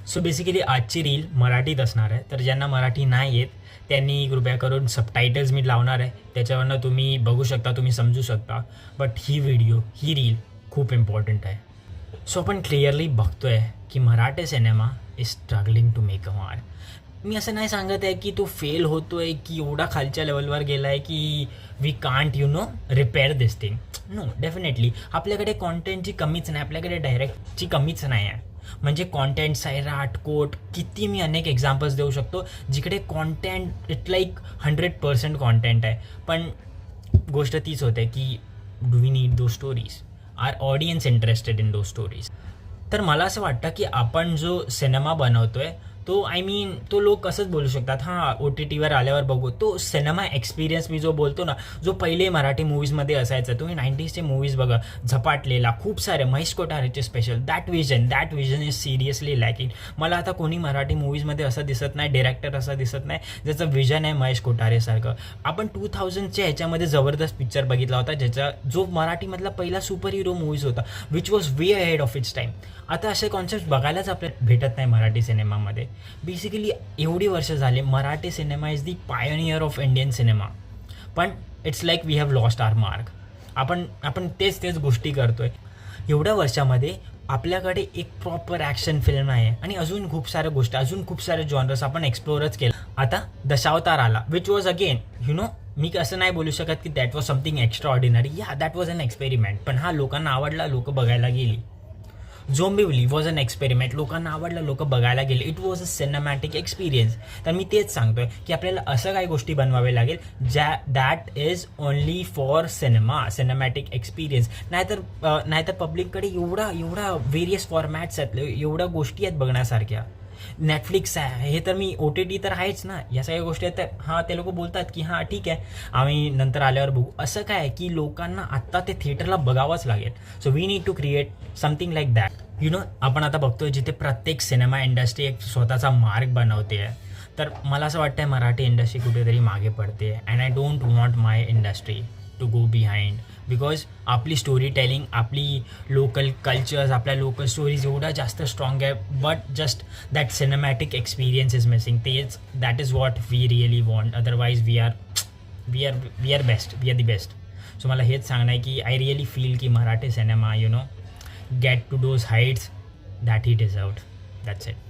So basically आजची reel मराठीत असणार आहे, तर ज्यांना मराठी नाही येत त्यांनी कृपया करून सबटायटल्स मी लावणार आहे, त्याच्यावरनं तुम्ही बघू शकता, तुम्ही समजू शकता. बट ही रील खूप इम्पॉर्टंट आहे. सो आपण क्लिअरली बघतोय की Marathi cinema is struggling to make a mark. मी असं नाही सांगत आहे की तो फेल होतोय की एवढा खालच्या लेवलवर गेला आहे की we can't repair this thing. No, definitely आपल्याकडे कॉन्टेंटची कमीच नाही, आपल्याकडे डायरेक्टची कमीच नाही आहे. म्हणजे कॉन्टेंट सैराट कोट किती मी अनेक एक्झाम्पल्स देऊ शकतो जिकडे कॉन्टेंट इट लाईक 100% कॉन्टेंट आहे. पण गोष्ट तीच होते की do we need those stories, are audience interested in those stories. तर मला असं वाटतं की आपण जो सिनेमा बनवतोय तो तो लोक असंच बोलू शकतात, हां ओ टी टीवर आल्यावर बघू. तो सिनेमा एक्सपिरियन्स मी जो बोलतो ना, जो पहिले मराठी मूवीजमध्ये असायचा, तुम्ही 90sचे मूवीज बघा, झपाटलेला खूप सारे महेश कोठारेचे special, that vision is seriously lacking. मला आता कोणी मराठी मूवीजमध्ये असं दिसत नाही, डिरेक्टर असं दिसत नाही ज्याचं विजन आहे महेश कोठारेसारखं. आपण 2000च्या ह्याच्यामध्ये जबरदस्त पिक्चर बघितला होता जो मराठीमधला पहिला सुपर हिरो मूवीज होता, which was way ahead of its time. आता असे कॉन्सेप्ट बघायलाच आपल्याला भेटत नाही मराठी सिनेमामध्ये. बेसिकली एवढी वर्ष झाले Marathi cinema is the pioneer of Indian cinema, पण it's like we have lost our mark. आपण तेच गोष्टी करतोय. एवढ्या वर्षामध्ये आपल्याकडे एक प्रॉपर ॲक्शन फिल्म आहे आणि अजून खूप साऱ्या गोष्टी, अजून खूप सारे जॉनर्स आपण एक्सप्लोरच केलं. आता दशावतार आला, विच वॉज अगेन मी असं नाही बोलू शकत की that was something extra ordinary. या दॅट वॉज अन एक्सपेरिमेंट, पण हा लोकांना आवडला, लोक बघायला गेली. झोंबिवली वॉज अन एक्सपेरिमेंट, लोकांना आवडलं, लोक बघायला गेले. It was a cinematic experience. तर मी तेच सांगतोय की आपल्याला असं काही गोष्टी बनवावे लागेल that is only for cinematic experience. नाहीतर पब्लिककडे एवढा व्हेरियस फॉर्मॅट्स आहेत, एवढ्या गोष्टी आहेत बघण्यासारख्या. नेटफ्लिक्स आहे, हे तर मी OTT तर आहेच ना, या सगळ्या गोष्टी आहेत. तर हां, ते लोक बोलतात की हां ठीक आहे, आम्ही नंतर आल्यावर बघू. असं काय की लोकांना आत्ता ते थिएटरला बघावंच लागेल. So we need to create something like that. आपण आता बघतोय जिथे प्रत्येक सिनेमा इंडस्ट्री एक स्वतःचा मार्ग बनवते आहे. तर मला असं वाटतं मराठी इंडस्ट्री कुठेतरी मागे पडते. And I don't want my industry to go behind, because आपली स्टोरी टेलिंग, आपली लोकल कल्चर्स, आपल्या लोकल स्टोरीज एवढा जास्त स्ट्रॉंग आहे. But just that cinematic experience is missing. That is what we really want. Otherwise we are best, we are the best. So मला हेच सांगणं आहे की आय रिअली फील की Marathi cinema get to those heights that he deserved. That's it.